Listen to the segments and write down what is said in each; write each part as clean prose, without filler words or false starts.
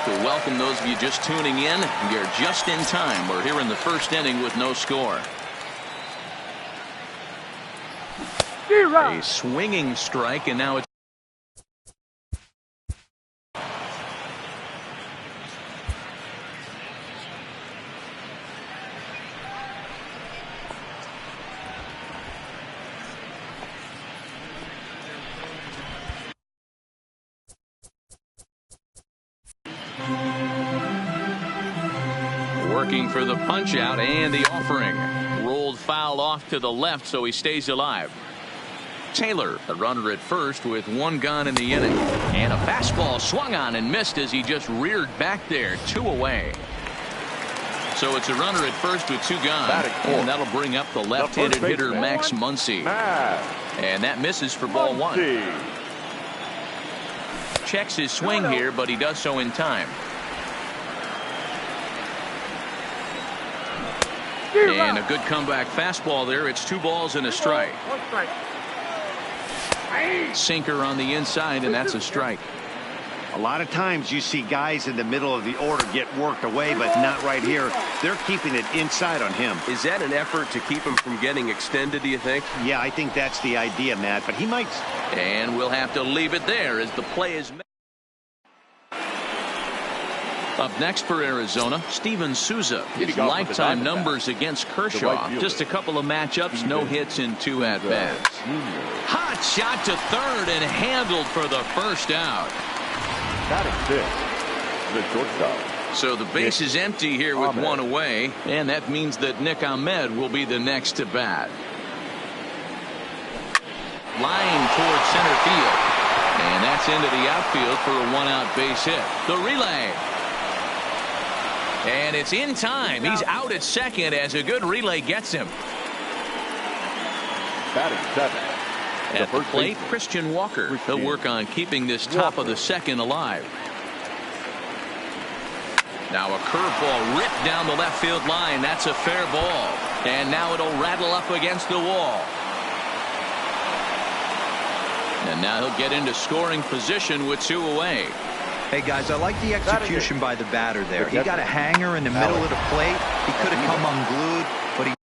like to welcome those of you just tuning in. You're just in time. We're here in the first inning with no score. A swinging strike, and now it's working for the punch out, and the offering rolled foul off to the left, so he stays alive. Taylor, the runner at first with one gone in the inning, and a fastball swung on and missed as he just reared back there. 2 away. So it's a runner at first with 2 gone, and that'll bring up the left-handed hitter Max Muncy, and that misses for ball 1. Checks his swing here, but he does so in time. And a good comeback fastball there. It's 2 balls and a strike. Sinker on the inside, and that's a strike. A lot of times you see guys in the middle of the order get worked away, but not right here. They're keeping it inside on him. Is that an effort to keep him from getting extended, do you think? Yeah, I think that's the idea, Matt, but he might. And we'll have to leave it there as the play is made. Up next for Arizona, Steven Souza. His lifetime numbers against Kershaw. Just a couple of matchups, no hits in 2 at-bats. Hot shot to third and handled for the first out. The shortstop. So the base is empty here with 1 away, and that means that Nick Ahmed will be the next to bat. Line towards center field, and that's into the outfield for a 1-out base hit. The relay. And it's in time. He's out at second as a good relay gets him. Batting 7. At the plate, Christian Walker. He'll work on keeping this top of the second alive. Now a curveball ripped down the left field line. That's a fair ball. And now it'll rattle up against the wall. And now he'll get into scoring position with 2 away. Hey guys, I like the execution by the batter there. He got a hanger in the middle of the plate. He could have come unglued, but he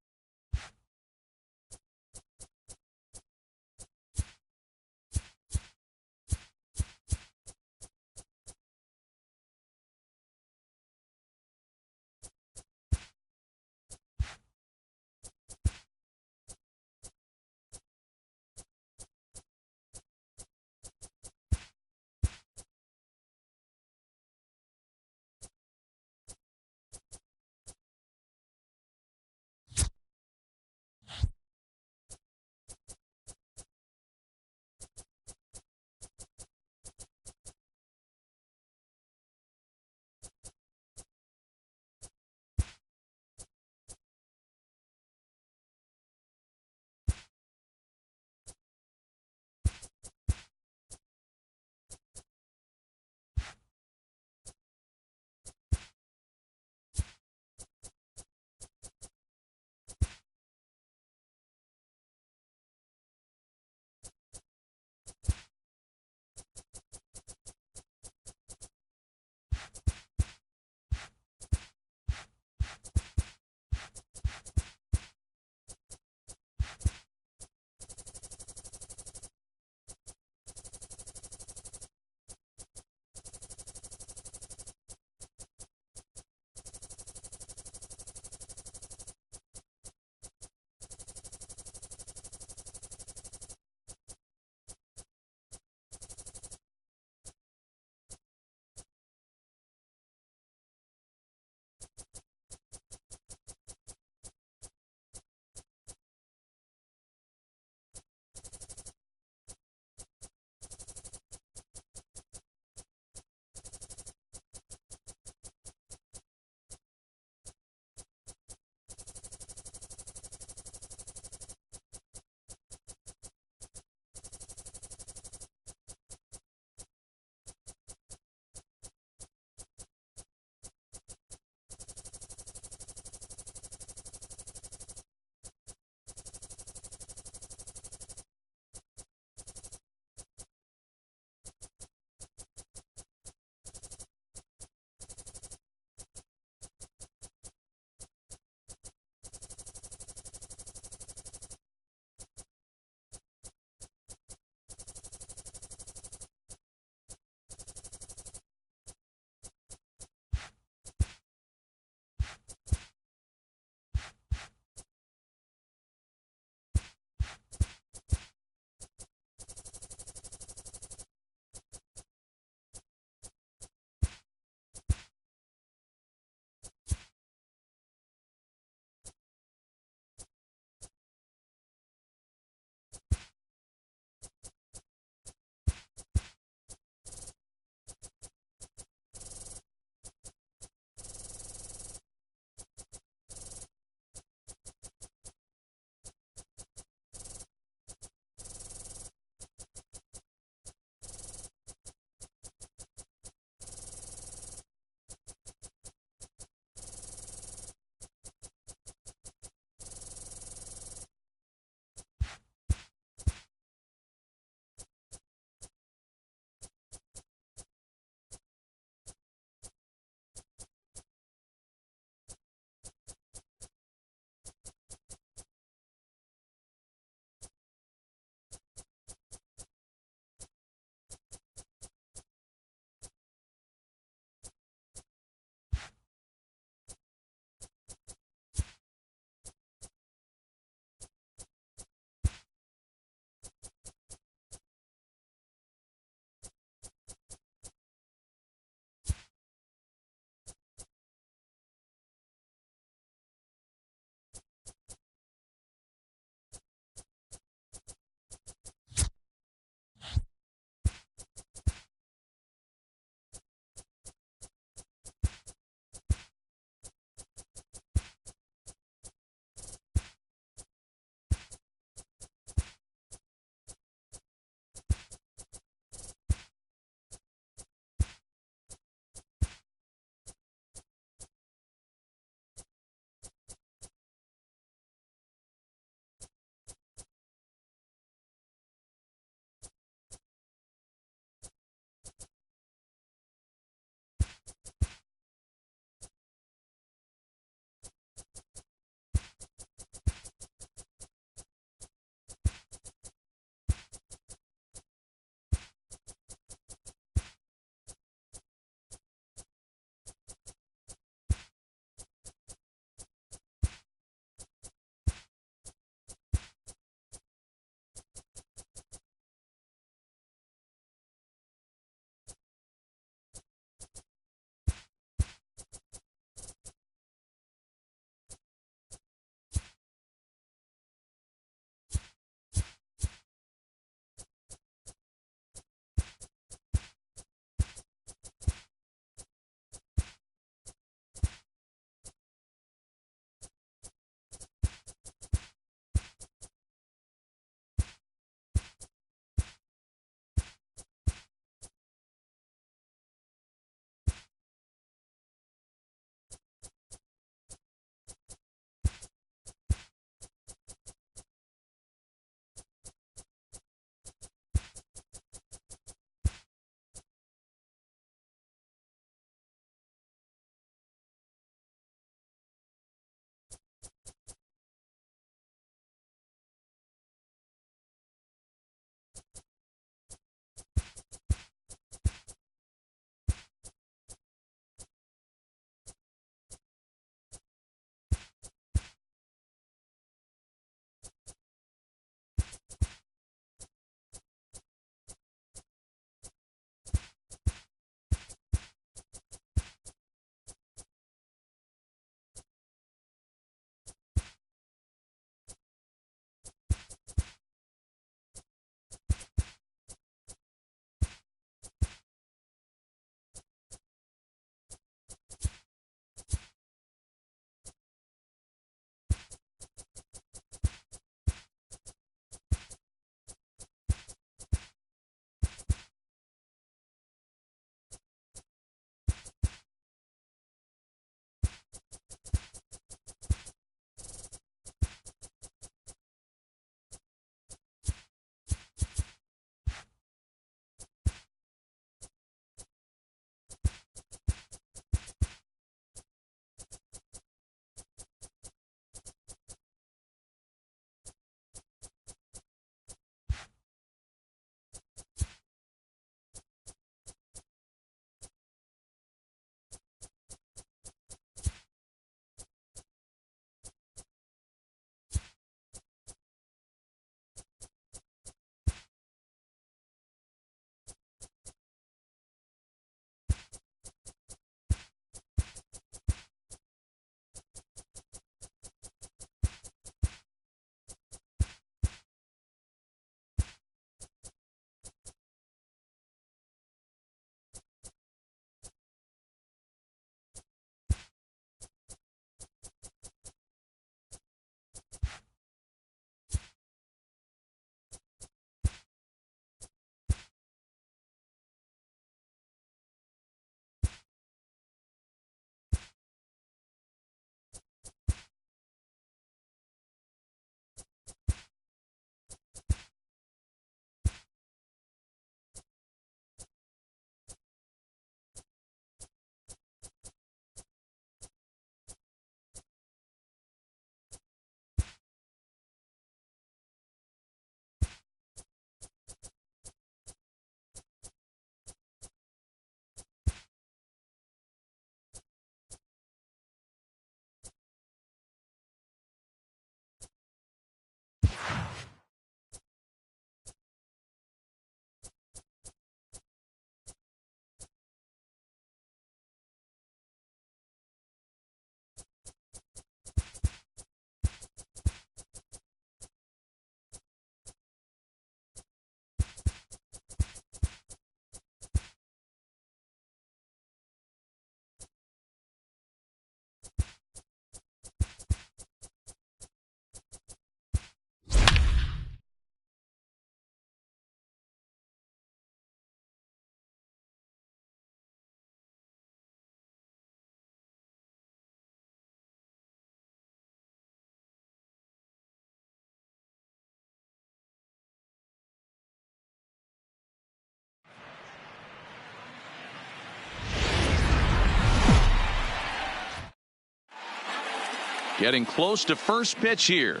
Getting close to first pitch here.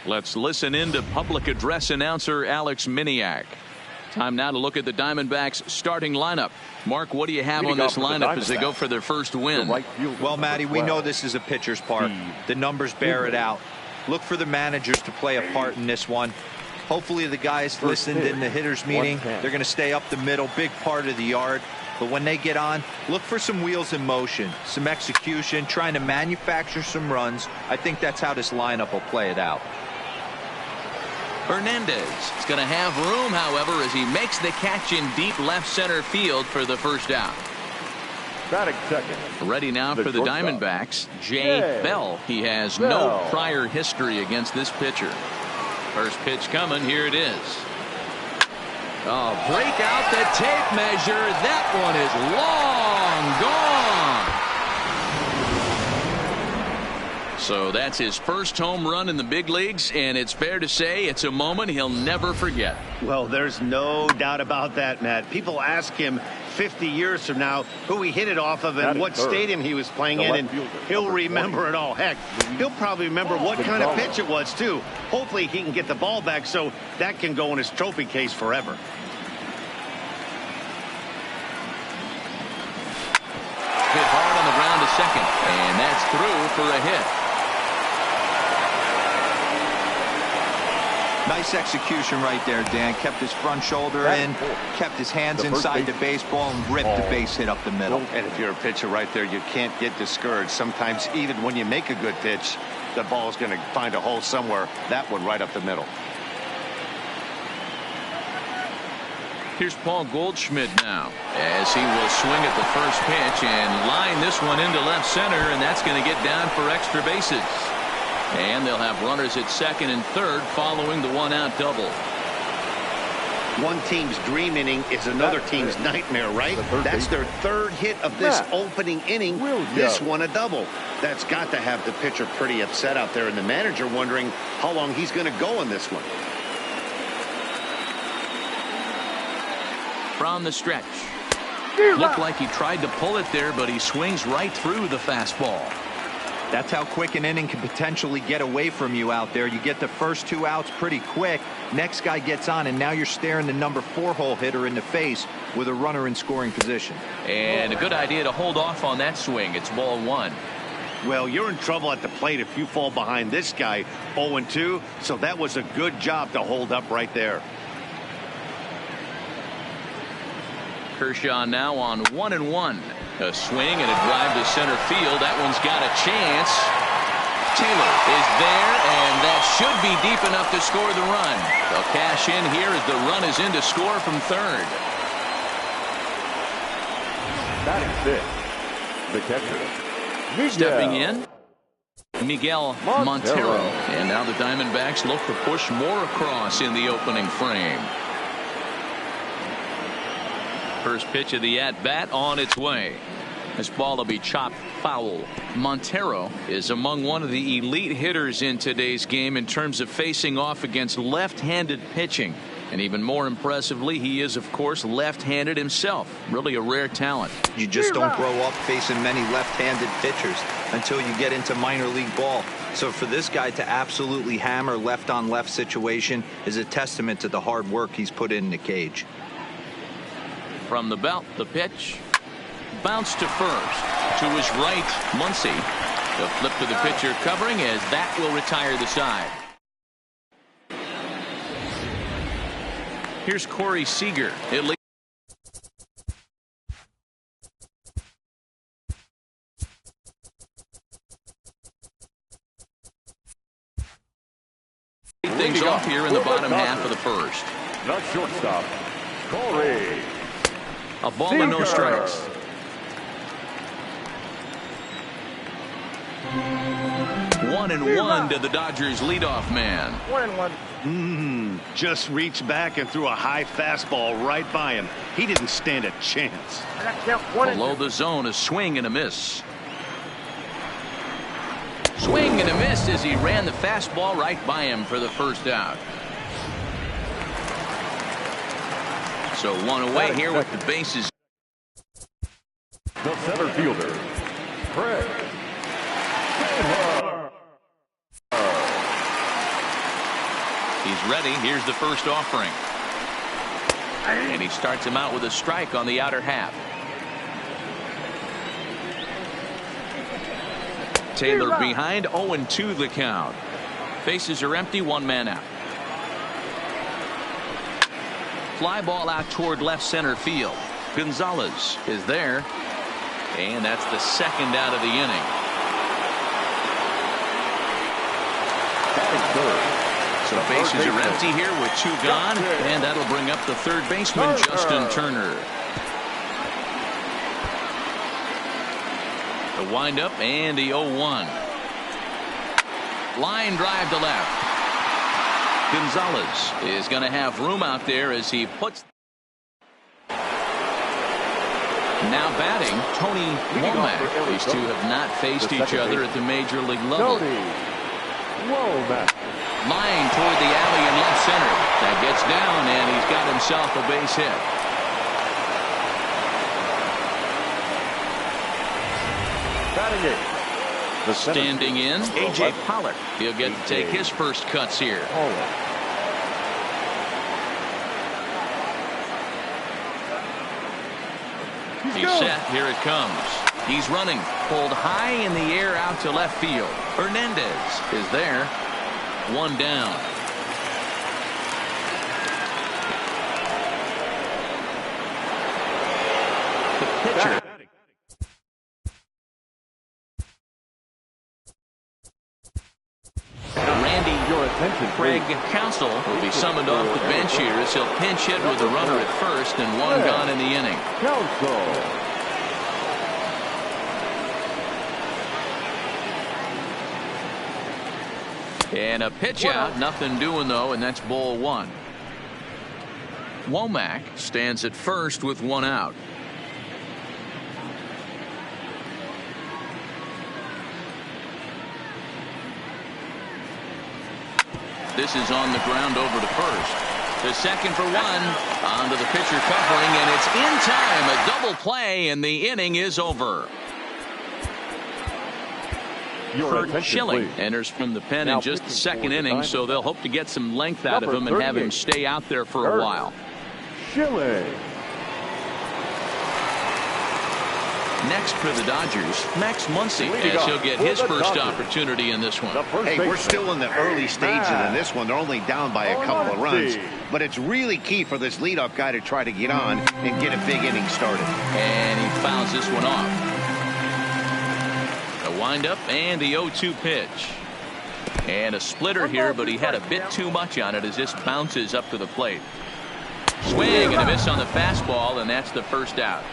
Let's listen in to public address announcer Alex Miniak. Time now to look at the Diamondbacks starting lineup. Mark, what do you have on this lineup as they go for their first win? Well, Matty, we know this is a pitcher's park. The numbers bear it out. Look for the managers to play a part in this one. Hopefully the guys listened in the hitters meeting. They're going to stay up the middle, big part of the yard. But when they get on, look for some wheels in motion, some execution, trying to manufacture some runs. I think that's how this lineup will play it out. Hernandez is going to have room, however, as he makes the catch in deep left center field for the first out. Batting second. Ready now for the Diamondbacks, Jay Bell. He has no prior history against this pitcher. First pitch coming. Here it is. Oh, break out the tape measure. That one is long gone. So that's his first home run in the big leagues, and it's fair to say it's a moment he'll never forget. Well, there's no doubt about that, Matt. People ask him 50 years from now who he hit it off of and what stadium he was playing in, and he'll remember it all. Heck, he'll probably remember what kind of pitch it was, too. Hopefully he can get the ball back so that can go in his trophy case forever. Hit hard on the ground to second, and that's through for a hit. Nice execution right there, Dan. Kept his front shoulder in, kept his hands inside the baseball, and ripped the base hit up the middle. And if you're a pitcher right there, you can't get discouraged. Sometimes even when you make a good pitch, the ball's going to find a hole somewhere. That one right up the middle. Here's Paul Goldschmidt now, as he will swing at the first pitch and line this one into left center, and that's going to get down for extra bases. And they'll have runners at second and third following the one-out double. One team's dream inning is another team's nightmare, right? That's their third hit of this opening inning. This one a double. That's got to have the pitcher pretty upset out there, and the manager wondering how long he's going to go in this one. From the stretch. Looked like he tried to pull it there, but he swings right through the fastball. That's how quick an inning can potentially get away from you out there. You get the first two outs pretty quick. Next guy gets on, and now you're staring the number 4 hole hitter in the face with a runner in scoring position. And a good idea to hold off on that swing. It's ball 1. Well, you're in trouble at the plate if you fall behind this guy 0-2, so that was a good job to hold up right there. Kershaw now on 1-1. A swing and a drive to center field. That one's got a chance. Taylor is there, and that should be deep enough to score the run. They'll cash in here as the run is in to score from third. Batting fifth, the catcher. Stepping in, Miguel Montero. And now the Diamondbacks look to push more across in the opening frame. First pitch of the at-bat on its way. This ball will be chopped foul. Montero is among one of the elite hitters in today's game in terms of facing off against left-handed pitching. And even more impressively, he is, of course, left-handed himself. Really a rare talent. You just don't grow up facing many left-handed pitchers until you get into minor league ball. So for this guy to absolutely hammer left-on-left situation is a testament to the hard work he's put in the cage. From the belt, the pitch. Bounce to first. To his right, Muncy. The flip to the pitcher covering as that will retire the side. Here's Corey Seager. Things off here in the bottom half of the first. The shortstop, Corey. A ball and no strikes. One and one to the Dodgers leadoff man. 1-1. Just reached back and threw a high fastball right by him. He didn't stand a chance. Below the zone, a swing and a miss. Swing and a miss as he ran the fastball right by him for the first out. So one away here with the bases. The center fielder, Fred. ready. Here's the first offering. And he starts him out with a strike on the outer half. Taylor behind, 0-2 the count. Bases are empty, one man out. Fly ball out toward left center field. Gonzalez is there. And that's the second out of the inning. So bases are empty here with 2 gone. And that'll bring up the third baseman, Justin Turner. The windup and the 0-1. Line drive to left. Gonzalez is going to have room out there as he puts. Now batting, Tony Womack. These two have not faced each other at the major league level. Line toward the alley in left center. That gets down, and he's got himself a base hit. Standing in, A.J. Pollock. He'll get to take his first cuts here. He's set. Here it comes. He's running. Pulled high in the air out to left field. Hernandez is there. 1 down. The pitcher. Craig Counsell will be summoned off the bench here as he'll pinch hit with a runner at first and 1 gone in the inning. And a pitch out, nothing doing though, and that's ball 1. Womack stands at first with 1 out. This is on the ground over to first. The second for 1. Onto the pitcher covering, and it's in time. A double play, and the inning is over. Kurt Schilling enters from the pen in just the second inning, so they'll hope to get some length out of him and have him stay out there for a while. Schilling. Next for the Dodgers, Max Muncy, as he'll get his first opportunity in this one. Hey, we're still in the early stages in this one. They're only down by a couple of runs, but it's really key for this leadoff guy to try to get on and get a big inning started. And he fouls this one off. The windup and the 0-2 pitch. And a splitter here, but he had a bit too much on it as this bounces up to the plate. Swing and a miss on the fastball, and that's the first out.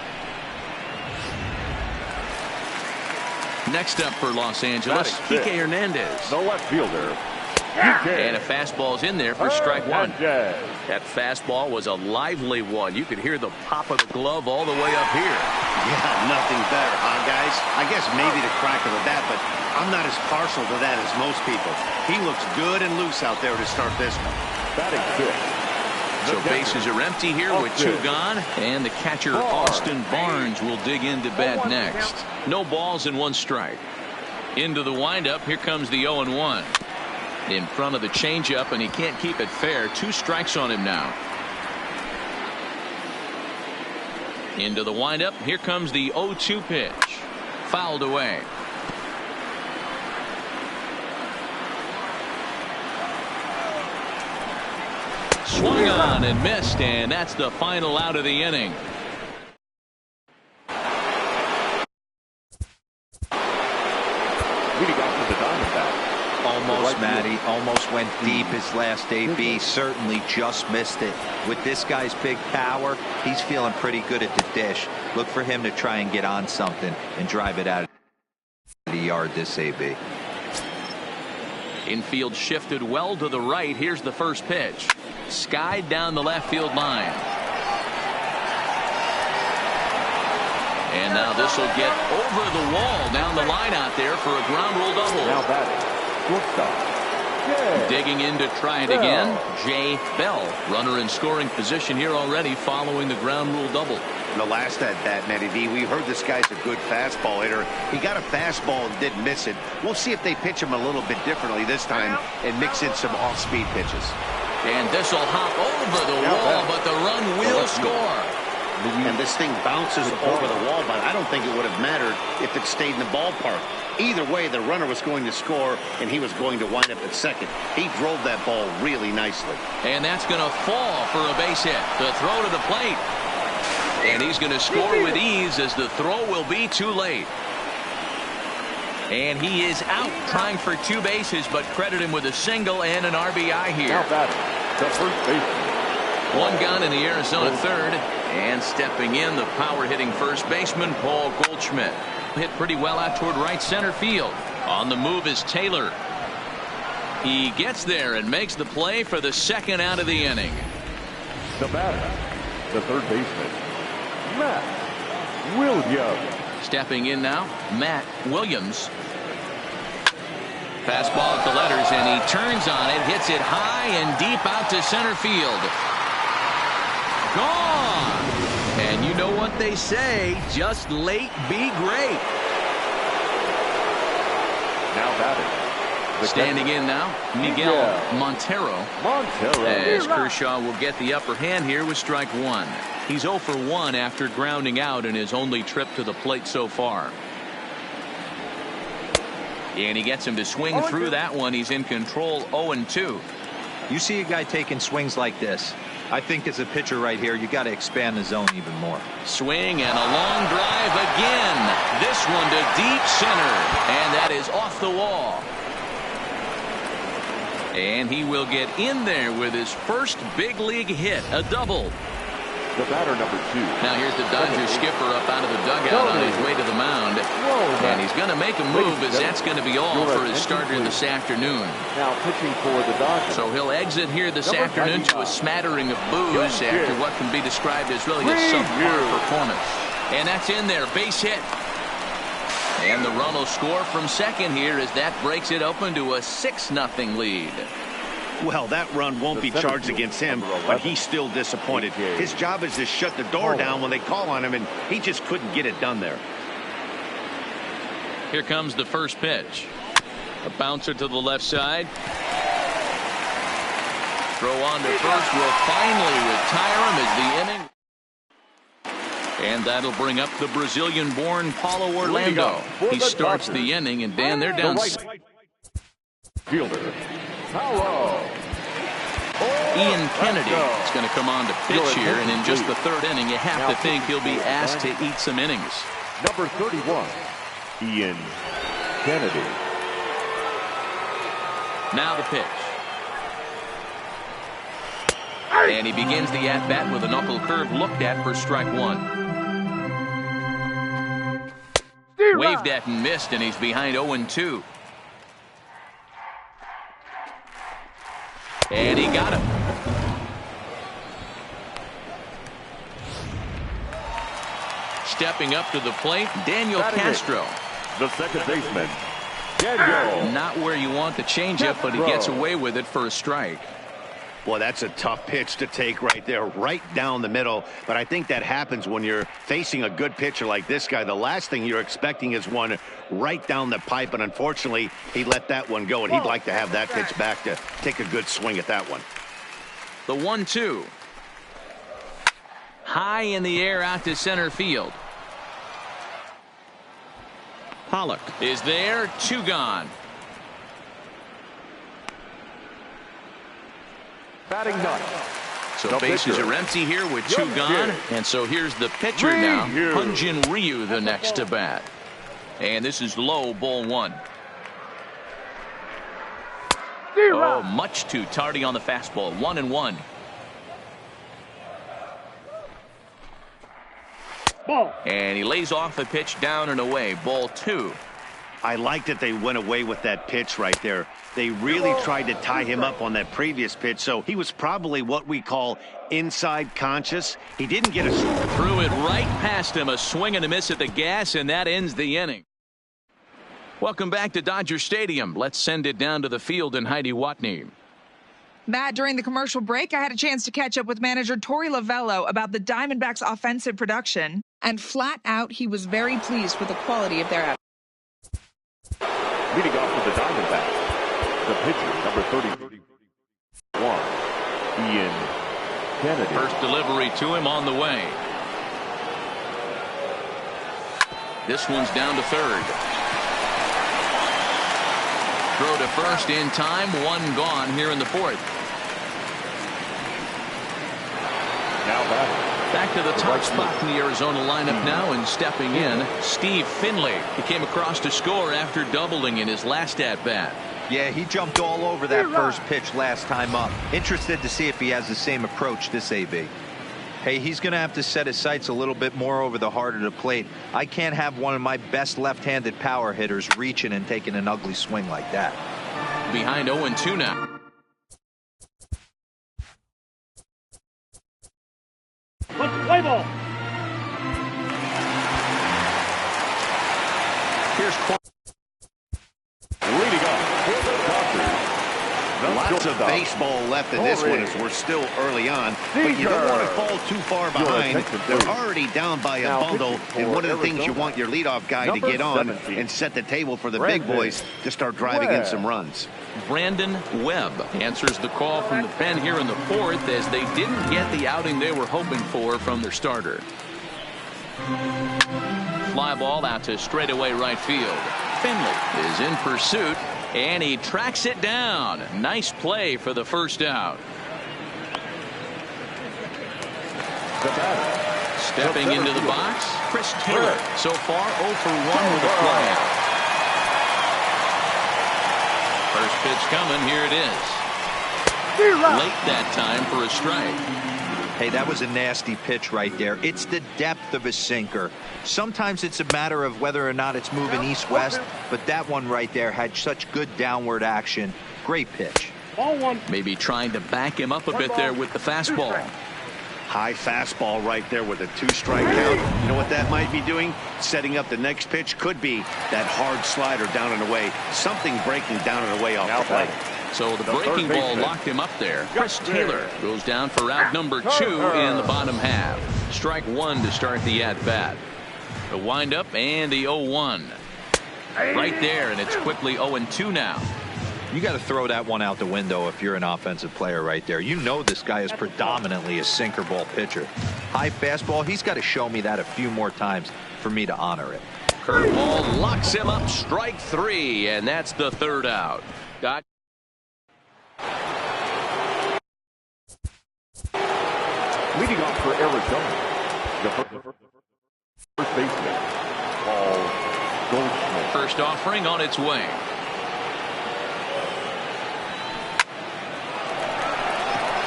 Next up for Los Angeles, Kike Hernandez. The left fielder. And a fastball's in there for strike 1. That fastball was a lively one. You could hear the pop of the glove all the way up here. Yeah, nothing better, huh, guys? I guess maybe the crack of the bat, but I'm not as partial to that as most people. He looks good and loose out there to start this one. Batting 5th. So bases are empty here with 2 gone, and the catcher Austin Barnes will dig into bat next. No balls and 1 strike. Into the windup, here comes the 0-1. In front of the changeup, and he can't keep it fair. 2 strikes on him now. Into the windup, here comes the 0-2 pitch. Fouled away. Swung on and missed, and that's the final out of the inning. Almost, Matty. Almost went deep his last AB. Certainly just missed it. With this guy's big power, he's feeling pretty good at the dish. Look for him to try and get on something and drive it out of the yard this AB. Infield shifted well to the right. Here's the first pitch. Skied down the left field line. And now this will get over the wall down the line out there for a ground rule double. Now batting, shortstop. Digging in to try it again, Jay Bell. Runner in scoring position here already following the ground rule double. The last at bat, Matty V, we heard this guy's a good fastball hitter. He got a fastball and didn't miss it. We'll see if they pitch him a little bit differently this time and mix in some off-speed pitches. And this will hop over the wall, but the run will score. And this thing bounces over the wall, but I don't think it would have mattered if it stayed in the ballpark. Either way, the runner was going to score, and he was going to wind up at second. He drove that ball really nicely. And that's going to fall for a base hit. The throw to the plate. And he's going to score with ease as the throw will be too late. And he is out trying for 2 bases, but credit him with a single and an RBI here. Now batting, the first baseman. 1 gone in the Arizona third. And stepping in, the power-hitting first baseman, Paul Goldschmidt. Hit pretty well out toward right center field. On the move is Taylor. He gets there and makes the play for the second out of the inning. The batter, the third baseman, Matt Williams. Stepping in now, Matt Williams. Fastball at the letters, and he turns on it, hits it high and deep out to center field. Gone! And you know what they say, just late be great. Now batting. Standing in now, Miguel Montero. As Kershaw will get the upper hand here with strike 1. He's 0 for 1 after grounding out in his only trip to the plate so far. And he gets him to swing through that one. He's in control, 0-2. You see a guy taking swings like this. I think as a pitcher right here, you got to expand the zone even more. Swing and a long drive again. This one to deep center. And that is off the wall. And he will get in there with his first big league hit, a double. The batter, number 2. Now here's the Dodgers skipper up out of the dugout on his way to the mound. And he's going to make a move, as that's going to be all for his starter this afternoon. Now pitching for the Dodgers. So he'll exit here this afternoon to a smattering of boos after what can be described as really a subpar performance. And that's in there, base hit. And the run will score from second here as that breaks it open to a 6-0 lead. Well, that run won't be charged against him, but he's still disappointed. His job is to shut the door down when they call on him, and he just couldn't get it done there. Here comes the first pitch. A bouncer to the left side. Throw on to first will finally retire him as the inning. And that'll bring up the Brazilian-born Paulo Orlando. He starts the inning, and Dan, they're down. Fielder, Paulo. Ian Kennedy is going to come on to pitch here, and in just the third inning, you have to think he'll be asked to eat some innings. Number 31, Ian Kennedy. Now the pitch. And he begins the at-bat with a knuckle curve looked at for strike 1. Waved at and missed, and he's behind 0-2. And he got him. Stepping up to the plate, Daniel Castro. The second baseman, Daniel. Not where you want the changeup, but he gets away with it for a strike. Well, that's a tough pitch to take right there, right down the middle. But I think that happens when you're facing a good pitcher like this guy. The last thing you're expecting is one right down the pipe, and unfortunately, he let that one go, and he'd like to have that pitch back to take a good swing at that one. The 1-2. High in the air out to center field. Pollock is there, 2 gone. Batting ninth. So bases are empty here with 2 gone. And so here's the pitcher now, Hyun-Jin Ryu, the next to bat. And this is low, ball 1. Oh, much too tardy on the fastball. 1-1. And he lays off a pitch down and away. Ball 2. I like that they went away with that pitch right there. They really tried to tie him up on that previous pitch, so he was probably what we call inside conscious. He didn't get a... Threw it right past him, a swing and a miss at the gas, and that ends the inning. Welcome back to Dodger Stadium. Let's send it down to the field and Heidi Watney. Matt, during the commercial break, I had a chance to catch up with manager Torey Lovello about the Diamondbacks' offensive production, and flat out, he was very pleased with the quality of their effort. Leading off with the Diamondbacks, the pitcher, number 31, Ian Kennedy. First delivery to him on the way. This one's down to third. Throw to first in time. One gone here in the fourth. Now back to the top spot in the Arizona lineup now, and stepping in, Steve Finley. He came across to score after doubling in his last at-bat. Yeah, he jumped all over that first pitch last time up. Interested to see if he has the same approach this AB. Hey, he's going to have to set his sights a little bit more over the heart of the plate. I can't have one of my best left-handed power hitters reaching and taking an ugly swing like that. Behind 0-2 now. Play ball. Here's leading off for the Dodgers. Lots of baseball left in this one as we're still early on, but you don't want to fall too far behind. They're already down by a bundle, and one of the things you want your leadoff guy to get on and set the table for the big boys to start driving in some runs. Brandon Webb answers the call from the pen here in the fourth, as they didn't get the outing they were hoping for from their starter. Fly ball out to straightaway right field. Finley is in pursuit, and he tracks it down. Nice play for the first out. Stepping into the box, Chris Taylor. So far 0 for 1 with a flyout. First pitch coming. Here it is. Late that time for a strike. Hey, that was a nasty pitch right there. It's the depth of a sinker. Sometimes it's a matter of whether or not it's moving east-west, but that one right there had such good downward action. Great pitch. Ball one. Maybe trying to back him up a bit there with the fastball. High fastball right there with a 2-strike count. You know what that might be doing? Setting up the next pitch. Could be that hard slider down and away. Something breaking down and away off the plate. So the breaking ball locked him up there. Chris Taylor goes down for out number 2 in the bottom half. Strike 1 to start the at-bat. The windup and the 0-1. Right there, and it's quickly 0-2 now. You got to throw that one out the window if you're an offensive player right there. You know this guy is predominantly a sinker ball pitcher. High fastball, he's got to show me that a few more times for me to honor it. Curveball locks him up. Strike 3, and that's the third out. Leading off for Arizona, the first baseman, Paul Goldschmidt. First offering on its way.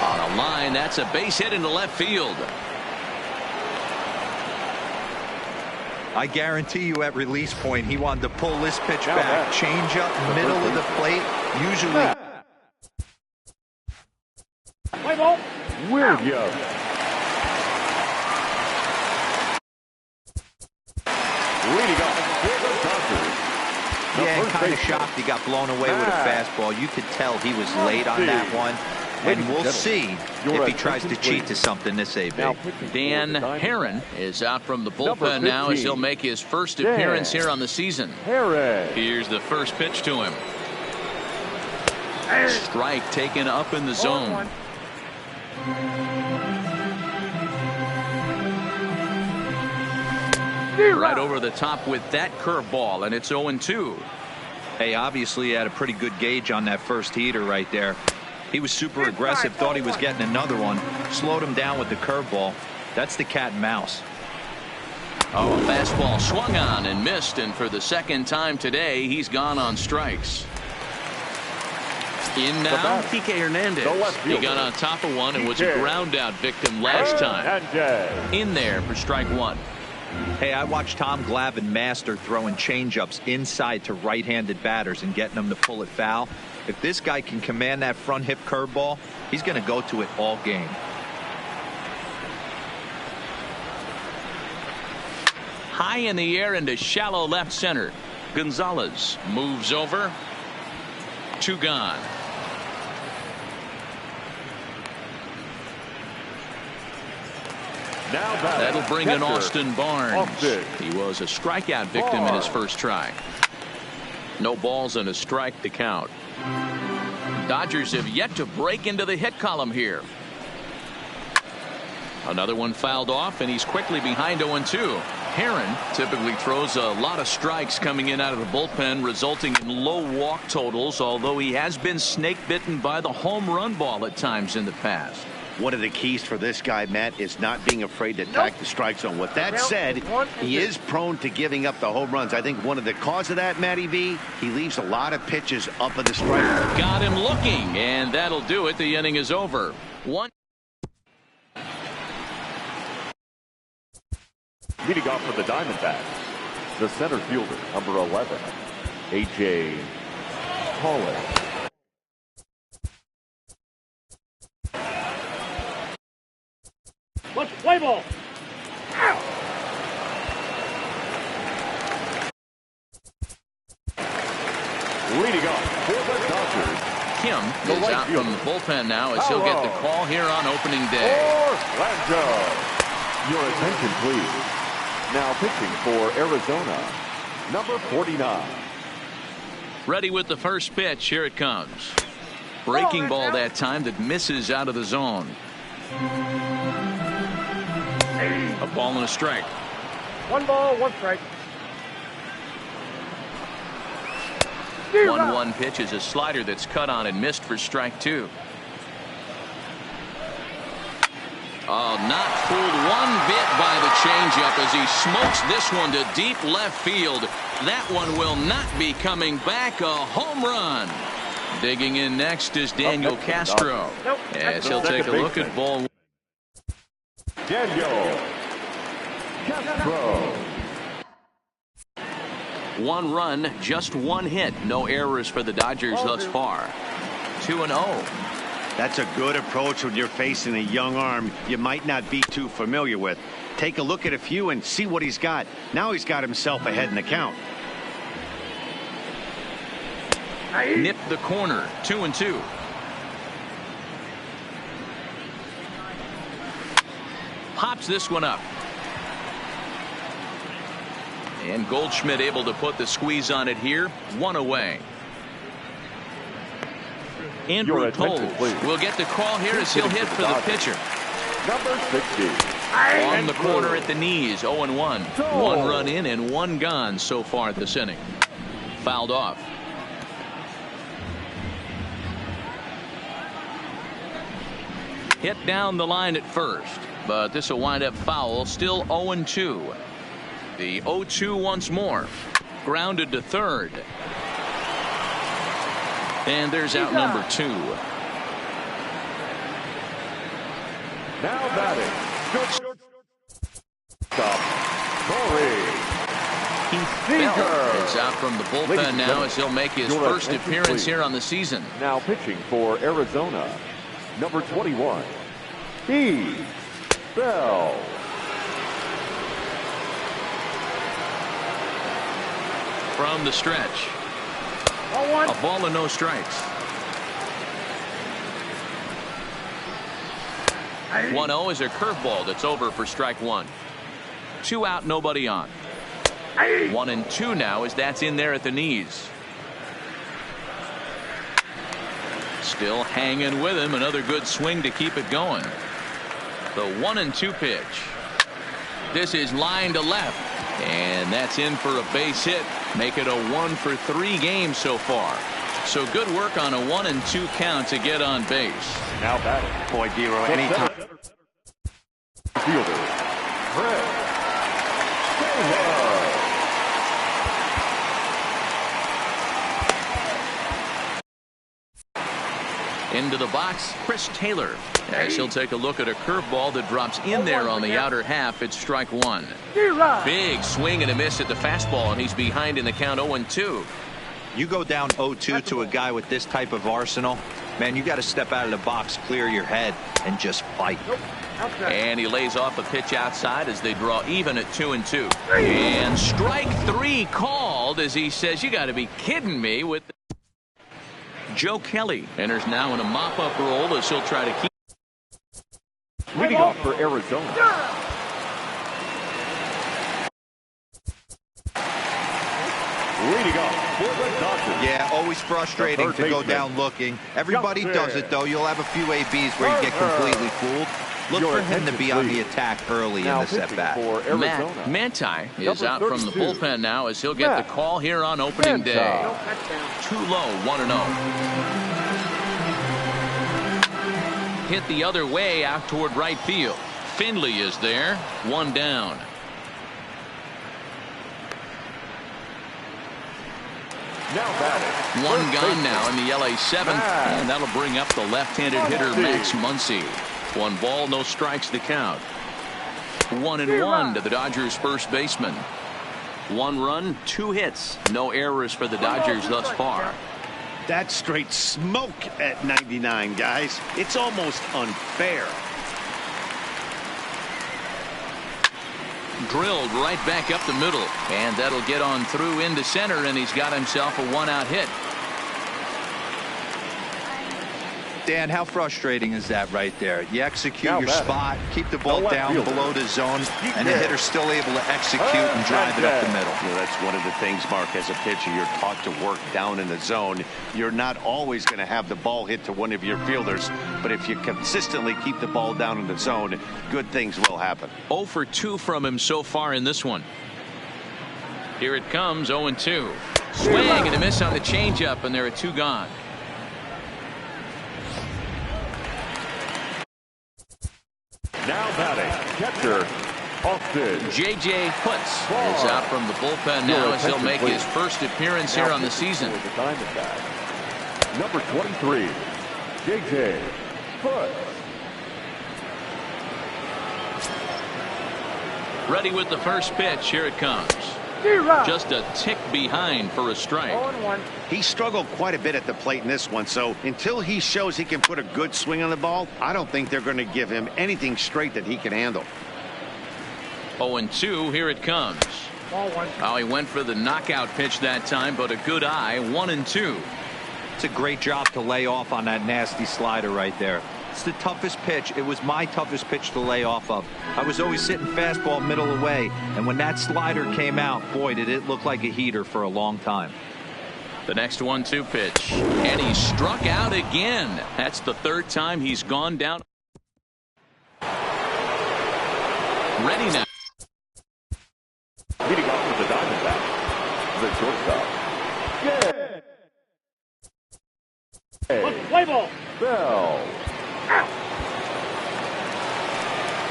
On a line, that's a base hit into left field. I guarantee you at release point, he wanted to pull this pitch back. Change up, middle of the plate, usually. Play ball. Williams. Leading off for the Dodgers. Yeah, kind of shocked he got blown away with a fastball. You could tell he was late on that one. And we'll see if he tries to cheat to something this AB. Dan Herron is out from the bullpen now as he'll make his first appearance here on the season. Here's the first pitch to him. Strike taken up in the zone. Right over the top with that curveball, and it's 0-2. Hey, obviously he had a pretty good gauge on that first heater right there. He was super aggressive, thought he was getting another one, slowed him down with the curveball. That's the cat and mouse. Oh, a fastball swung on and missed, and for the second time today, he's gone on strikes. In now, Kike Hernandez. He got on top of one and was a ground out victim last time. In there for strike 1. Hey, I watched Tom Glavine master throwing changeups inside to right-handed batters and getting them to pull it foul. If this guy can command that front hip curveball, he's going to go to it all game. High in the air into shallow left center. Gonzalez moves over. 2 gone. That'll bring in Austin Barnes. He was a strikeout victim in his first try. No balls and a strike to count. Dodgers have yet to break into the hit column here. Another one fouled off, and he's quickly behind 0-2. Heron typically throws a lot of strikes coming in out of the bullpen, resulting in low walk totals, although he has been snake bitten by the home run ball at times in the past. One of the keys for this guy, Matt, is not being afraid to attack the strike zone. With that said, he is prone to giving up the home runs. I think one of the cause of that, Matty V, he leaves a lot of pitches up in the strike zone. Got him looking, and that'll do it. The inning is over. Leading off for the Diamondbacks, the center fielder, number 11, A.J. Hollis. Let's play ball. Leading off for the Dodgers, Kim is out from the bullpen now as he'll get the call here on opening day. Orlando. Your attention, please. Now pitching for Arizona, number 49. Ready with the first pitch. Here it comes. Breaking ball that time that misses out of the zone. A ball and a strike. 1 ball, 1 strike. 1-1 pitch is a slider that's cut on and missed for strike 2. Oh, not fooled one bit by the changeup as he smokes this one to deep left field. That one will not be coming back. A home run. Digging in next is Daniel Castro. As he'll take a look at ball. Daniel Castro. 1 run, just 1 hit. No errors for the Dodgers thus far. 2-0. That's a good approach when you're facing a young arm you might not be too familiar with. Take a look at a few and see what he's got. Now he's got himself ahead in the count. Nip the corner. 2-2. Pops this one up. And Goldschmidt able to put the squeeze on it here. 1 away. Andrew Toles will get the call here as he'll hit for the pitcher. Number 60. On the corner at the knees. 0-1. 1 run in and 1 gone so far this inning. Fouled off. Hit down the line at first, but this will wind up foul. Still 0-2. The 0-2 once more. Grounded to third. And there's out number 2. Now batting. Stop. Corey. Keith Bell is out from the bullpen now as he'll make his first appearance here on the season. Now pitching for Arizona, number 21, Keith Bell. From the stretch. A ball and no strikes. 1-0 is a curveball that's over for strike 1. 2 out, nobody on. 1-2 now as that's in there at the knees. Still hanging with him. Another good swing to keep it going. The 1-2 pitch. This is line to left. And that's in for a base hit. Make it a 1-for-3 game so far. So good work on a 1-2 count to get on base. Now batting. Boy, Dero, anytime. Fielder, Fred Taylor. Into the box, Chris Taylor. As he'll take a look at a curveball that drops in there on the outer half. It's strike 1. Big swing and a miss at the fastball, and he's behind in the count 0-2. You go down 0-2 to a guy with this type of arsenal, man, you got to step out of the box, clear your head, and just fight. And he lays off a pitch outside as they draw even at 2-2. And strike 3 called as he says, you got to be kidding me with Joe Kelly enters now in a mop-up role as he'll try to keep. Leading off for Arizona. Leading off for the Dodgers. Yeah, always frustrating to go down looking. Everybody does it, though. You'll have a few ABs where you get completely fooled. Look for him to be on the attack early in this at-bat. Matt Manti is out from the bullpen now as he'll get the call here on opening day. Too low, 1-0. Hit the other way out toward right field. Finley is there, 1 down. One gone now in the LA 7th, and that'll bring up the left-handed hitter Max Muncy. 1 ball, no strikes to count. 1-1 to the Dodgers first baseman. 1 run, 2 hits, no errors for the Dodgers thus far. That's straight smoke at 99, guys. It's almost unfair. Drilled right back up the middle, and that'll get on through into center, and he's got himself a 1-out hit. Dan, how frustrating is that right there? You execute your spot, keep the ball down below the zone, and the hitter's still able to execute and drive it up the middle. You know, that's one of the things, Mark, as a pitcher, you're taught to work down in the zone. You're not always going to have the ball hit to one of your fielders, but if you consistently keep the ball down in the zone, good things will happen. 0 for 2 from him so far in this one. Here it comes, 0-2. Swing and a miss on the changeup, and there are 2 gone. Now batting, catcher, Austin. J.J. Putz is out from the bullpen now as he'll make his first appearance here on the season. Number 23, J.J. Putz. Ready with the first pitch. Here it comes. Just a tick behind for a strike. 0-1. He struggled quite a bit at the plate in this one, so until he shows he can put a good swing on the ball, I don't think they're going to give him anything straight that he can handle. 0-2. Here it comes. Ball 1. Oh, he went for the knockout pitch that time, but a good eye. 1-2. It's a great job to lay off on that nasty slider right there. It's the toughest pitch. It was my toughest pitch to lay off of. I was always sitting fastball middle away, and when that slider came out, boy, did it look like a heater for a long time. The next 1-2 pitch, and he struck out again. That's the 3rd time he's gone down. Ready now. Leading off with the Diamondback, the shortstop. Play ball. Bell.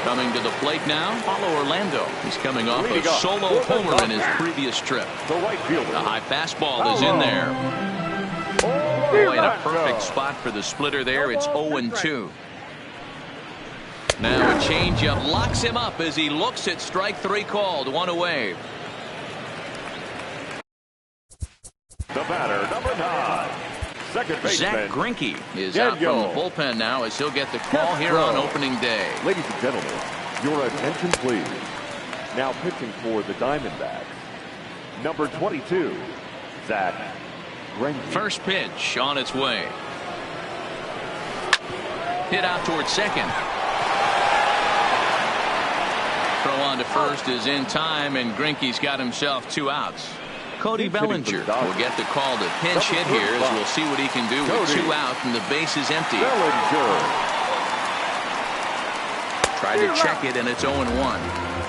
Coming to the plate now, Paulo Orlando. He's coming off a solo homer in his previous trip. The right fielder. The high fastball is in there. Boy, in a perfect spot for the splitter there. It's 0-2. Now a changeup locks him up as he looks at strike 3 called. 1 away. The batter, number 9. Second baseman. Zach Greinke is out from the bullpen now as he'll get the call here on opening day. Ladies and gentlemen, your attention please. Now pitching for the Diamondbacks, number 22, Zach Greinke. First pitch on its way. Hit out towards second. Throw on to first is in time, and Greinke's got himself 2 outs. Cody Bellinger will get the call to pinch hit here as we'll see what he can do with 2 out and the base is empty. Tried to check it and it's 0-1.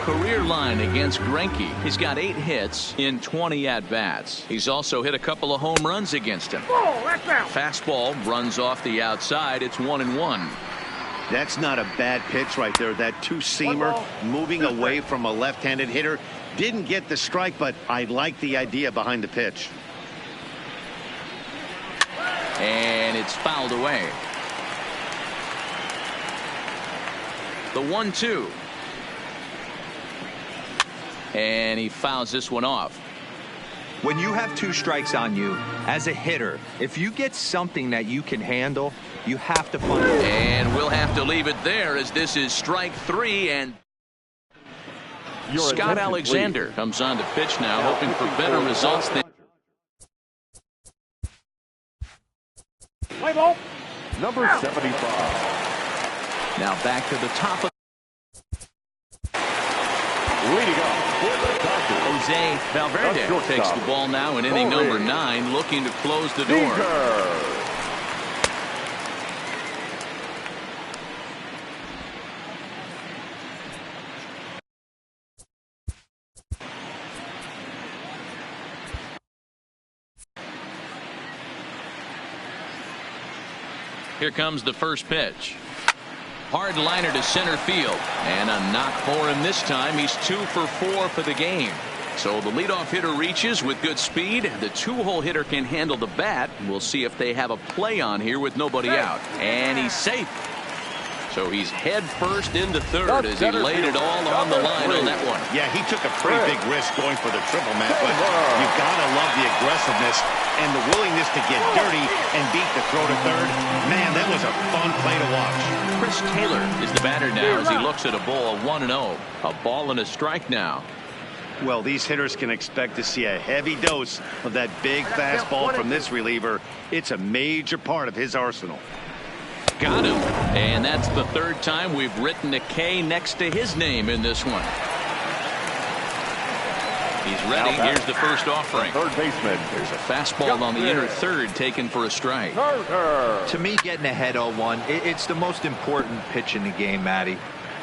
Career line against Greinke. He's got 8 hits in 20 at-bats. He's also hit a couple of home runs against him. Fastball runs off the outside. It's 1-1. That's not a bad pitch right there. That 2-seamer moving away from a left-handed hitter. Didn't get the strike, but I like the idea behind the pitch. And it's fouled away. The 1-2. And he fouls this one off. When you have 2 strikes on you, as a hitter, if you get something that you can handle, you have to find it. And we'll have to leave it there as this is strike 3, and Scott Alexander comes on to pitch now, hoping for better results than. Play ball. Number 75. Now back to the top of. Leading off for the Dodgers, Jose Valverde takes the ball now in inning number 9, looking to close the door. Here comes the first pitch. Hard liner to center field, and a knock for him this time. He's 2 for 4 for the game. So the leadoff hitter reaches with good speed. The 2-hole hitter can handle the bat. We'll see if they have a play on here with nobody out. And he's safe. So he's head first into third as he laid it all on the line on that one. Yeah, he took a pretty big risk going for the triple, Matt, but you've got to love the aggressiveness and the willingness to get dirty and beat the throw to third. Man, that was a fun play to watch. Chris Taylor is the batter now as he looks at a ball 1-0. A ball and a strike now. Well, these hitters can expect to see a heavy dose of that big fastball from this reliever. It's a major part of his arsenal. Got him. And that's the third time we've written a K next to his name in this one. He's ready. Here's the first offering. Third baseman. There's a fastball on the inner third taken for a strike. To me, getting ahead 0-1, it's the most important pitch in the game, Matty.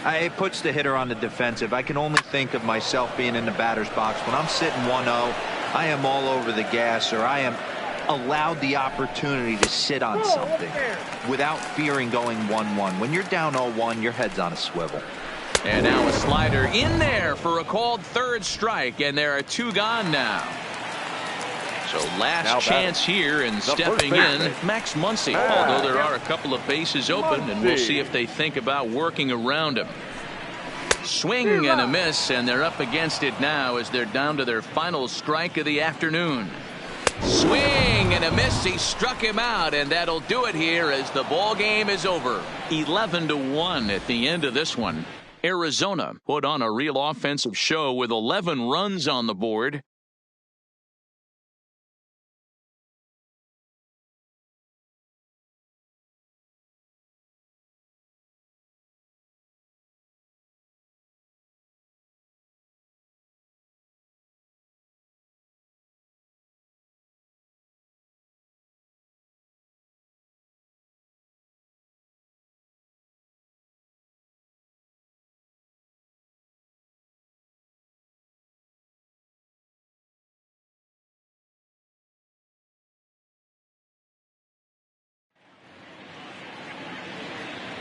It puts the hitter on the defensive. I can only think of myself being in the batter's box. When I'm sitting 1-0, I am all over the gas, or I am allowed the opportunity to sit on something without fearing going 1-1. When you're down 0-1, your head's on a swivel. And now a slider in there for a called third strike, and there are 2 gone now. So last chance here, and stepping in, Max Muncy, although there are a couple of bases open, and we'll see if they think about working around him. Swing and a miss, and they're up against it now as they're down to their final strike of the afternoon. Swing and a miss. He struck him out, and that'll do it here as the ball game is over. 11-1 at the end of this one. Arizona put on a real offensive show with 11 runs on the board.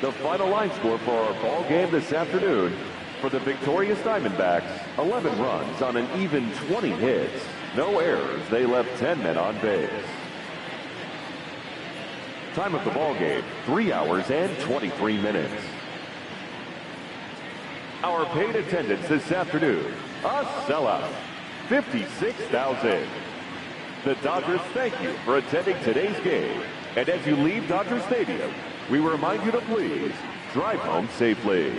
The final line score for our ball game this afternoon. For the victorious Diamondbacks, 11 runs on an even 20 hits. No errors. They left 10 men on base. Time of the ball game, 3 hours and 23 minutes. Our paid attendance this afternoon, a sellout, 56,000. The Dodgers thank you for attending today's game. And as you leave Dodger Stadium, we remind you to please drive home safely.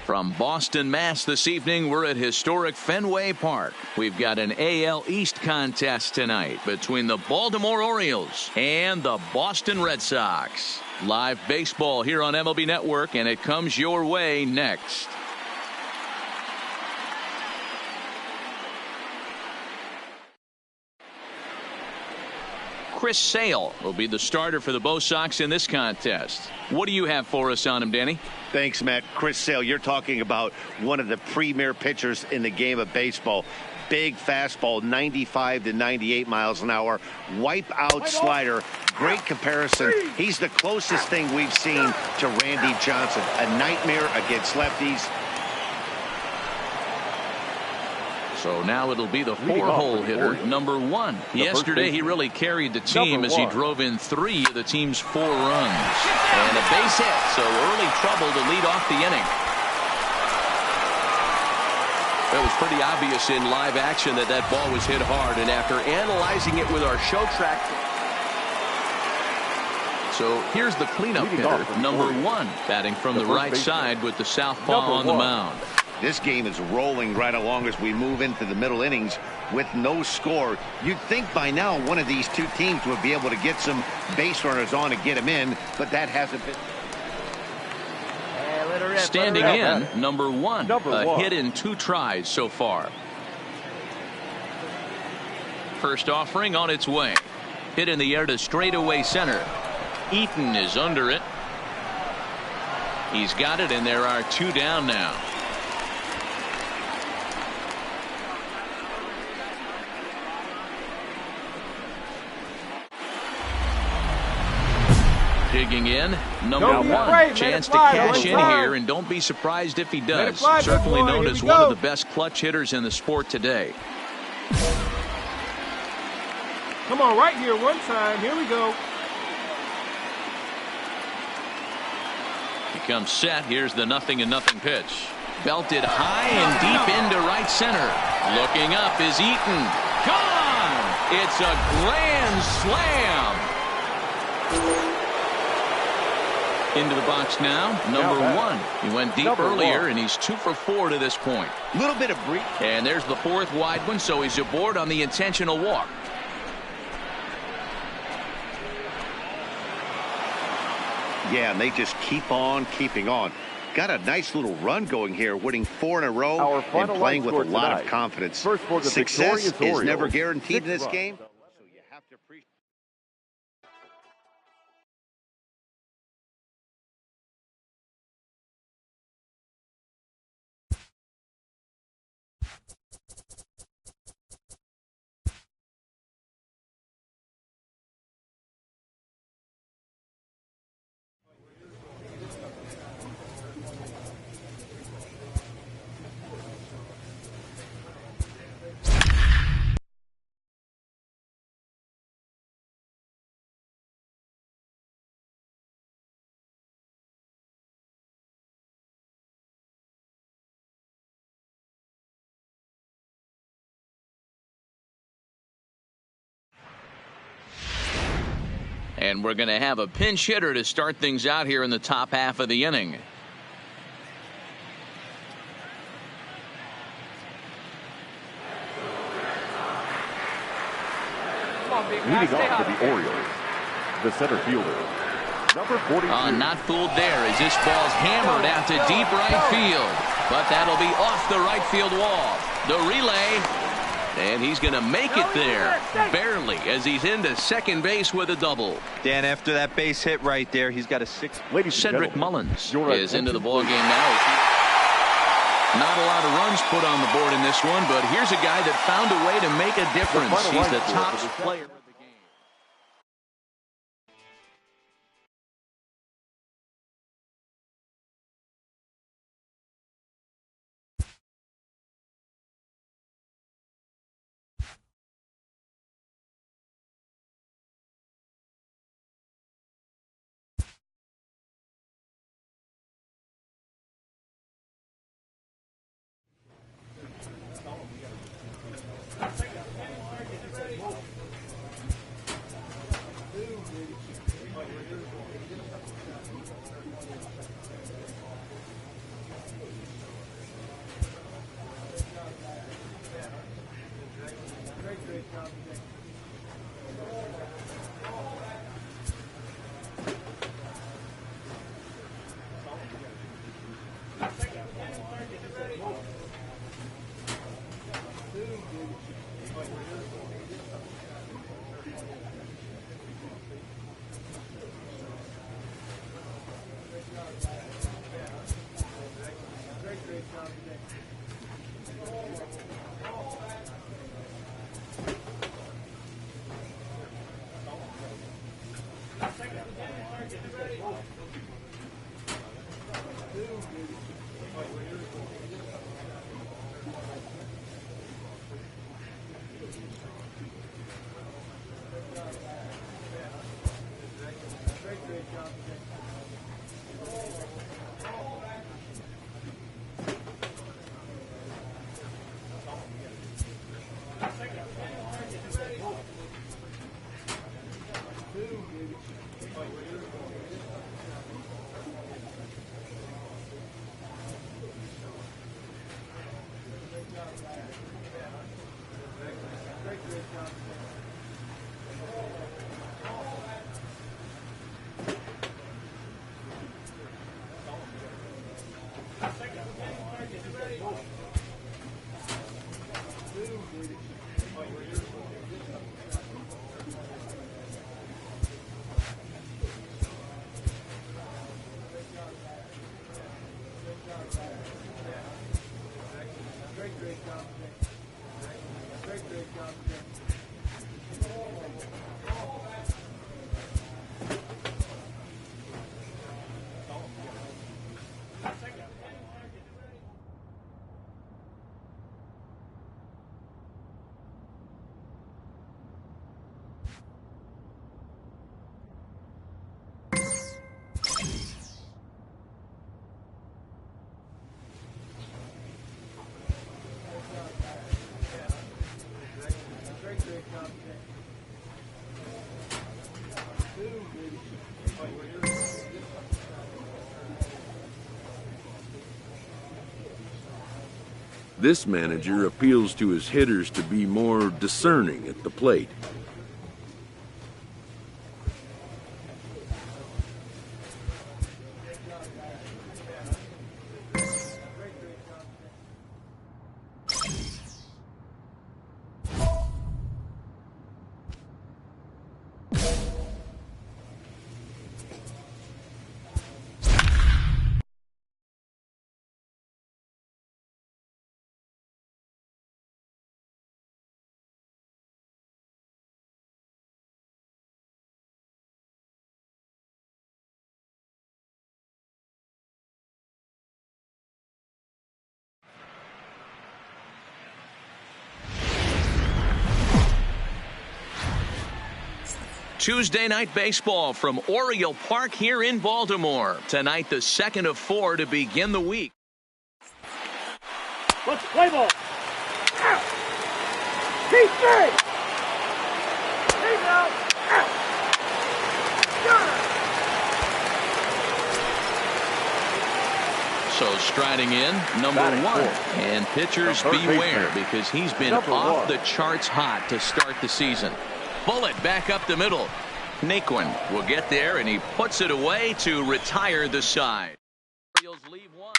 From Boston, Mass. This evening, we're at historic Fenway Park. We've got an AL East contest tonight between the Baltimore Orioles and the Boston Red Sox. Live baseball here on MLB Network, and it comes your way next. Chris Sale will be the starter for the Bo Sox in this contest. What do you have for us on him, Danny? Thanks, Matt. Chris Sale, you're talking about one of the premier pitchers in the game of baseball. Big fastball, 95 to 98 miles an hour. Wipe out slider. Great comparison. He's the closest thing we've seen to Randy Johnson. A nightmare against lefties. So now it'll be the four-hole hitter, number 1. Yesterday, he really carried the team as he drove in 3 of the team's 4 runs. And a base hit, so early trouble to lead off the inning. It was pretty obvious in live action that that ball was hit hard, and after analyzing it with our show track. So here's the cleanup hitter, number 1, batting from the right side with the southpaw on the mound. This game is rolling right along as we move into the middle innings with no score. You'd think by now one of these two teams would be able to get some base runners on and get them in, but that hasn't been. Standing in, number 1, a hit in 2 tries so far. First offering on its way. Hit in the air to straightaway center. Eaton is under it. He's got it, and there are 2 down now. Digging in, number 1, chance to cash in here, and don't be surprised if he does. Certainly known as one of the best clutch hitters in the sport today. Come on, right here, one time. Here we go. He comes set. Here's the 0-0 pitch. Belted high and deep into right center. Looking up is Eaton. Gone! It's a grand slam. Into the box now, number 1. He went deep earlier, and he's 2 for 4 to this point. Little bit of break. And there's the 4th wide one, so he's aboard on the intentional walk. Yeah, and they just keep on keeping on. Got a nice little run going here, winning 4 in a row and playing with a lot of confidence. Success is never guaranteed in this game, so you have to appreciate. And we're going to have a pinch hitter to start things out here in the top half of the inning. Leading off for the Orioles, the center fielder, number 42. Not fooled there as this ball's hammered out to deep right field. But that'll be off the right field wall. The relay. And he's going to make it there, barely, as he's into second base with a double. Dan, after that base hit right there, he's got a 6. Cedric Mullins is into the ballgame now. Not a lot of runs put on the board in this one, but here's a guy that found a way to make a difference. He's the top player. This manager appeals to his hitters to be more discerning at the plate. Tuesday night baseball from Oriole Park here in Baltimore. Tonight, the second of 4 to begin the week. Let's play ball. T3. So striding in, number 1. And pitchers beware because he's been off the charts hot to start the season. Bullet back up the middle. Naquin will get there, and he puts it away to retire the side. Orioles leave 1.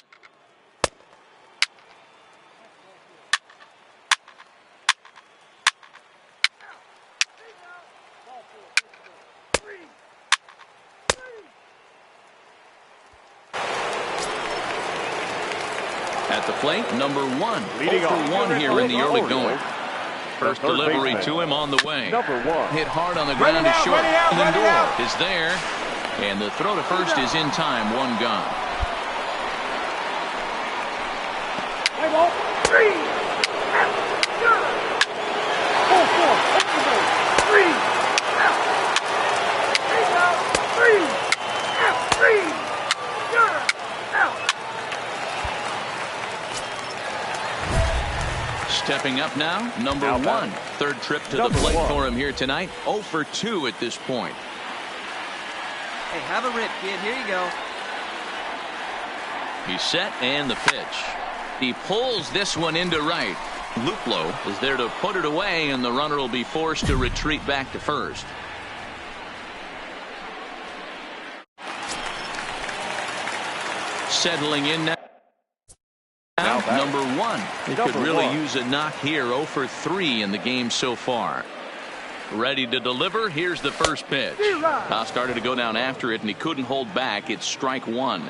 At the plate, number 1. 0 for 1 here in the early going. First delivery to him on the way. Hit hard on the ground to short. Lindor is there. And the throw to first is in time. 1 gone. Stepping up now, number 1. Third trip to the plate for him here tonight. 0 for 2 at this point. Hey, have a rip, kid. Here you go. He's set, and the pitch. He pulls this one into right. Luplow is there to put it away, and the runner will be forced to retreat back to first. Settling in now. Number 1. He could really use a knock here. 0 for 3 in the game so far. Ready to deliver. Here's the first pitch. Started to go down after it, and he couldn't hold back. It's strike 1.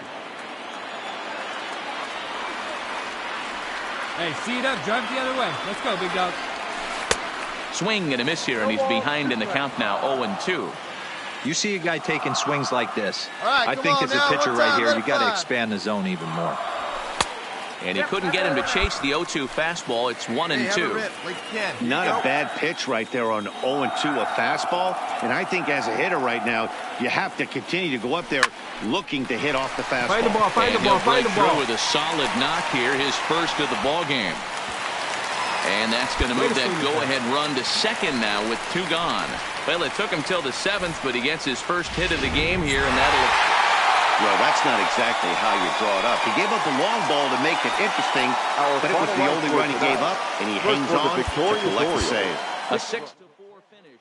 Hey, see it up. Drive the other way. Let's go, big dog. Swing and a miss here, and he's behind in the count now. 0-2. You see a guy taking swings like this. Right, I think as a pitcher right here, you got to expand the zone even more. And he couldn't get him to chase the 0-2 fastball. It's 1-2. Not a bad pitch right there on 0-2, a fastball. And I think as a hitter right now, you have to continue to go up there looking to hit off the fastball. Find the ball, find the ball, find the ball. With a solid knock here, his first of the ball game. And that's going to move that go-ahead run to second now with 2 gone. Well, it took him till the 7th, but he gets his first hit of the game here, and that'll... Well, that's not exactly how you draw it up. He gave up a long ball to make it interesting, but it was the only run he gave up, and he hangs on to collect the save. A 6-4 finish.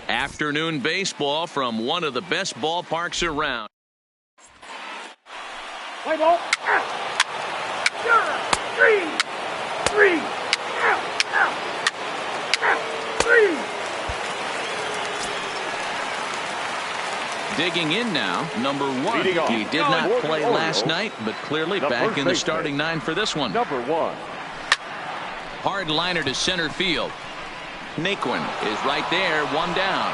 Afternoon baseball from one of the best ballparks around. Play ball. Three. Digging in now, number 1. He did not play last night, but clearly back in the starting 9 for this one. Number 1. Hard liner to center field. Naquin is right there, 1 down.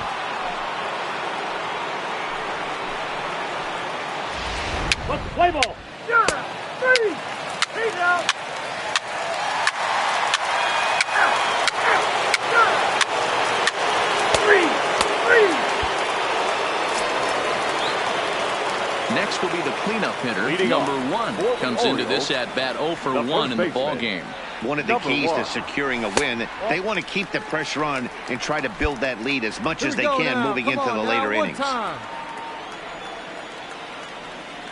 What's the play ball? 3. He's out. Next will be the cleanup hitter. Number 1 comes into this at bat 0 for 1 in the ball game. One of the keys to securing a win, they want to keep the pressure on and try to build that lead as much as they can moving into the later innings.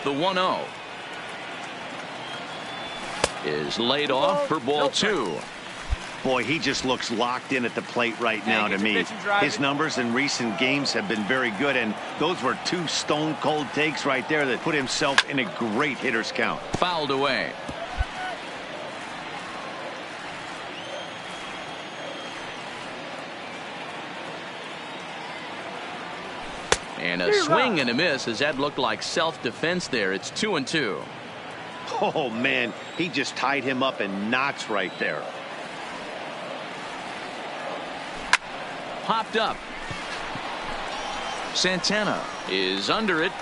The 1-0 is laid off for ball 2. Boy, he just looks locked in at the plate right now to me. His numbers in recent games have been very good, and those were 2 stone-cold takes right there that put himself in a great hitter's count. Fouled away. And a swing and a miss as that looked like self-defense there. It's 2-2. Oh, man, he just tied him up in knots right there. Popped up. Santana is under it.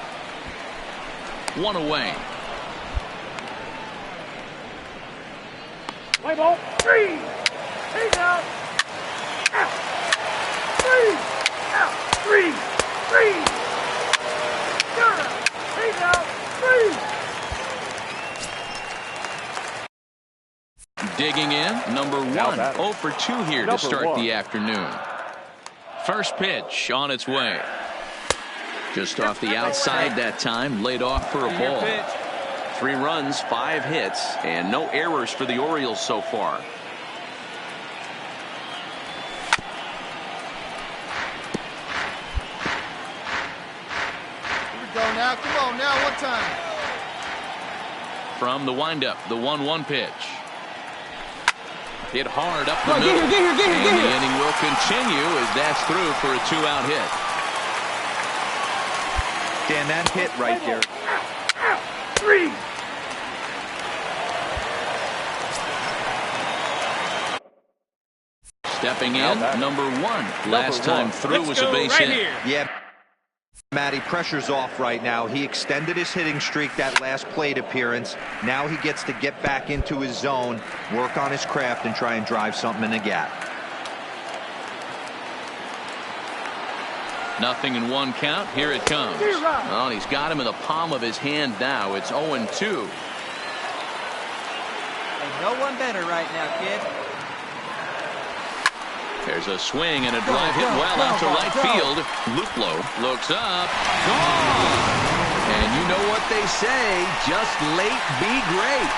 1 away. Play ball. 3. He's out. 3. 3. He's out. 3. Digging in, number 1. 0 for 2 here to start the afternoon. First pitch on its way. Just off the outside that time, laid off for a ball. 3 runs, 5 hits, and no errors for the Orioles so far. Here we go now. Come on now. One time. From the windup, the 1-1 pitch. Hit hard up the middle. And the inning will continue as that's through for a 2-out hit. Dan, that hit right there. 3. Stepping in, number 1. Last time through was a base hit. Yeah, Matty, pressure's off right now. He extended his hitting streak that last plate appearance. Now he gets to get back into his zone, work on his craft, and try and drive something in the gap. Nothing in 1 count. Here it comes. Well, he's got him in the palm of his hand now. It's 0-2. Ain't no one better right now, kid. There's a swing and a drive hit well out to right field. Luplow looks up. Gone! And you know what they say, just late be great.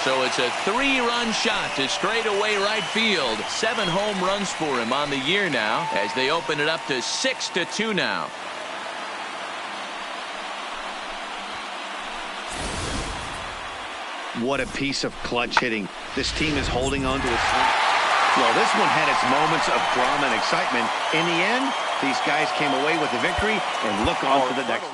So it's a 3-run shot to straightaway right field. 7 home runs for him on the year now as they open it up to 6-2 now. What a piece of clutch hitting. This team is holding on to its... Well, this one had its moments of drama and excitement. In the end, these guys came away with the victory and look on to the next one.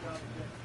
job again.